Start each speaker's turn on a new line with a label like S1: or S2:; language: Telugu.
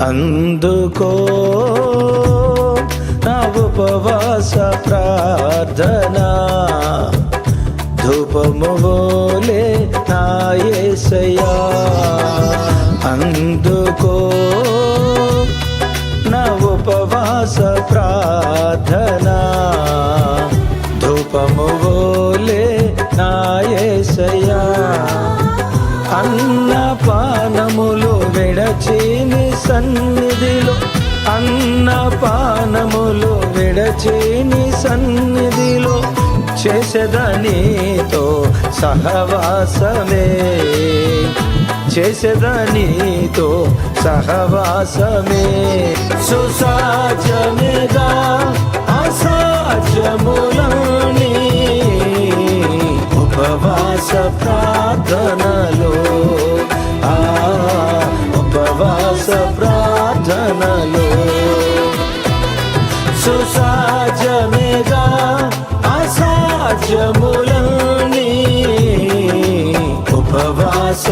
S1: అందుకో నా ఉపవాస ప్రార్థన, ధూపము వోలే నా యేసయ్యా. అందుకో నా ఉపవాస ప్రార్థన, ధూపము వోలే నా యేసయ్యా. అన్నపానములు విడచి నీ సన్నిధిలో, అన్నపానములు విడచి నీ సన్నిధిలో చేసేదనీతో సహవాసమే, చేసేదనీతో సహవాసమే. సుసాధ్యమేగా అసాధ్యములని ఉపవాస ప్రార్థనలో, ఉపవాస ప్రార్థనలో. సుసాధ్యమేగా అసాధ్యములని ఉపవాస